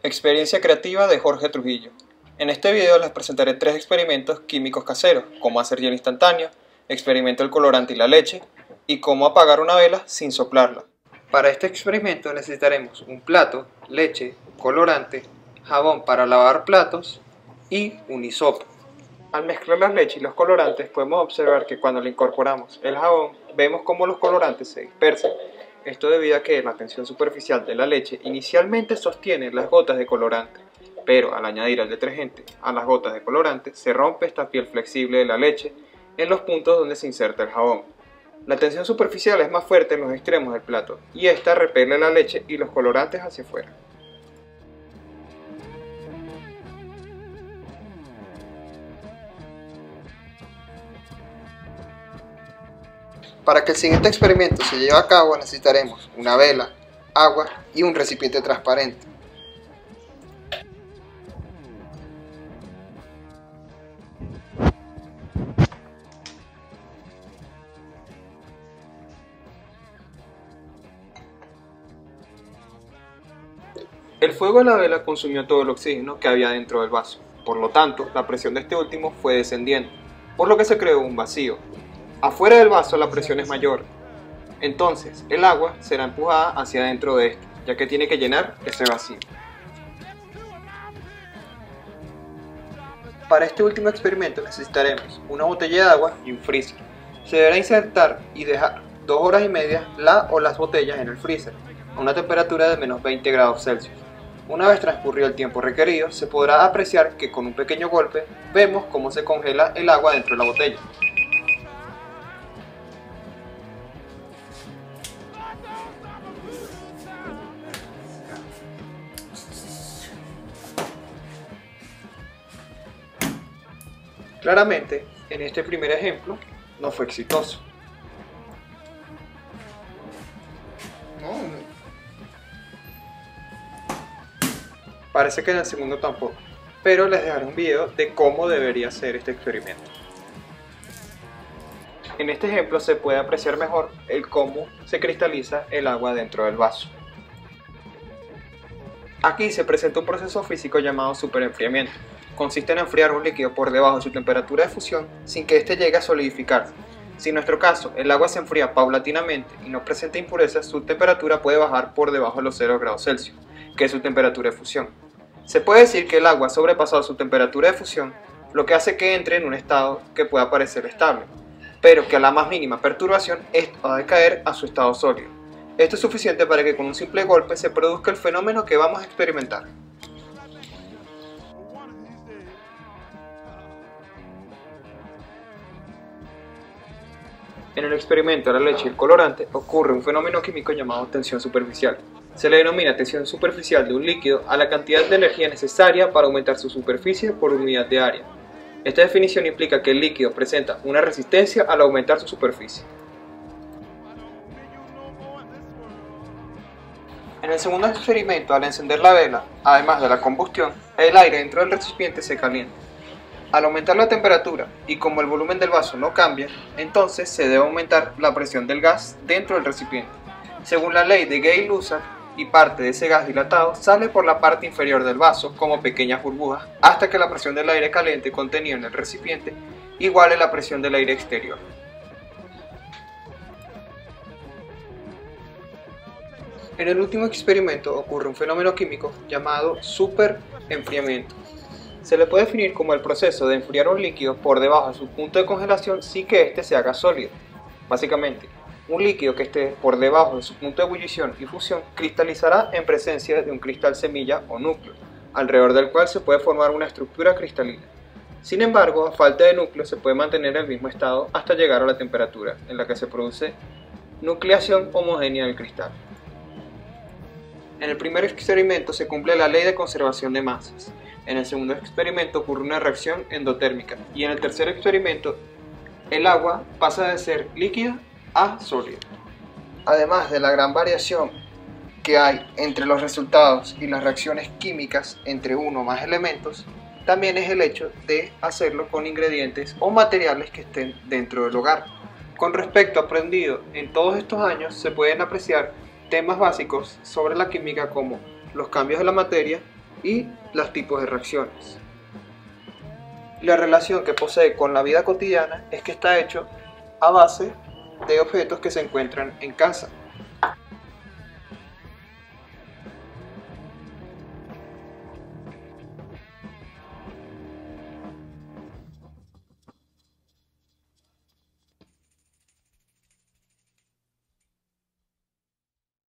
Experiencia creativa de Jorge Trujillo. En este video les presentaré 3 experimentos químicos caseros: cómo hacer hielo instantáneo, experimento del colorante y la leche, y cómo apagar una vela sin soplarla. Para este experimento necesitaremos un plato, leche, colorante, jabón para lavar platos y un hisopo. Al mezclar la leche y los colorantes podemos observar que cuando le incorporamos el jabón vemos cómo los colorantes se dispersan. Esto debido a que la tensión superficial de la leche inicialmente sostiene las gotas de colorante, pero al añadir el detergente a las gotas de colorante se rompe esta piel flexible de la leche en los puntos donde se inserta el jabón. La tensión superficial es más fuerte en los extremos del plato y esta repele la leche y los colorantes hacia afuera. Para que el siguiente experimento se lleve a cabo necesitaremos una vela, agua y un recipiente transparente. El fuego de la vela consumió todo el oxígeno que había dentro del vaso, por lo tanto la presión de este último fue descendiendo, por lo que se creó un vacío. Afuera del vaso la presión es mayor, entonces el agua será empujada hacia adentro de este, ya que tiene que llenar ese vacío. Para este último experimento necesitaremos una botella de agua y un freezer. Se deberá insertar y dejar 2 horas y media la o las botellas en el freezer, a una temperatura de menos 20 grados Celsius. Una vez transcurrido el tiempo requerido, se podrá apreciar que con un pequeño golpe vemos cómo se congela el agua dentro de la botella. Claramente, en este primer ejemplo, no fue exitoso. Parece que en el segundo tampoco, pero les dejaré un video de cómo debería ser este experimento. En este ejemplo se puede apreciar mejor el cómo se cristaliza el agua dentro del vaso. Aquí se presenta un proceso físico llamado superenfriamiento. Consiste en enfriar un líquido por debajo de su temperatura de fusión sin que éste llegue a solidificarse. Si en nuestro caso el agua se enfría paulatinamente y no presenta impurezas, su temperatura puede bajar por debajo de los 0 grados Celsius, que es su temperatura de fusión. Se puede decir que el agua ha sobrepasado su temperatura de fusión, lo que hace que entre en un estado que pueda parecer estable, pero que a la más mínima perturbación esto va a decaer a su estado sólido. Esto es suficiente para que con un simple golpe se produzca el fenómeno que vamos a experimentar. En el experimento de la leche y el colorante ocurre un fenómeno químico llamado tensión superficial. Se le denomina tensión superficial de un líquido a la cantidad de energía necesaria para aumentar su superficie por unidad de área. Esta definición implica que el líquido presenta una resistencia al aumentar su superficie. En el segundo experimento, al encender la vela, además de la combustión, el aire dentro del recipiente se calienta. Al aumentar la temperatura y como el volumen del vaso no cambia, entonces se debe aumentar la presión del gas dentro del recipiente. Según la ley de Gay-Lussac, y parte de ese gas dilatado sale por la parte inferior del vaso como pequeñas burbujas hasta que la presión del aire caliente contenido en el recipiente iguale la presión del aire exterior. En el último experimento ocurre un fenómeno químico llamado superenfriamiento. Se le puede definir como el proceso de enfriar un líquido por debajo de su punto de congelación sin que éste se haga sólido. Básicamente, un líquido que esté por debajo de su punto de ebullición y fusión cristalizará en presencia de un cristal semilla o núcleo, alrededor del cual se puede formar una estructura cristalina. Sin embargo, a falta de núcleo se puede mantener el mismo estado hasta llegar a la temperatura en la que se produce nucleación homogénea del cristal. En el primer experimento se cumple la ley de conservación de masas. En el segundo experimento ocurre una reacción endotérmica y en el tercer experimento el agua pasa de ser líquida a sólida. Además de la gran variación que hay entre los resultados y las reacciones químicas entre uno o más elementos, también es el hecho de hacerlo con ingredientes o materiales que estén dentro del hogar. Con respecto a aprendido en todos estos años, se pueden apreciar temas básicos sobre la química como los cambios de la materia, y los tipos de reacciones. La relación que posee con la vida cotidiana es que está hecho a base de objetos que se encuentran en casa.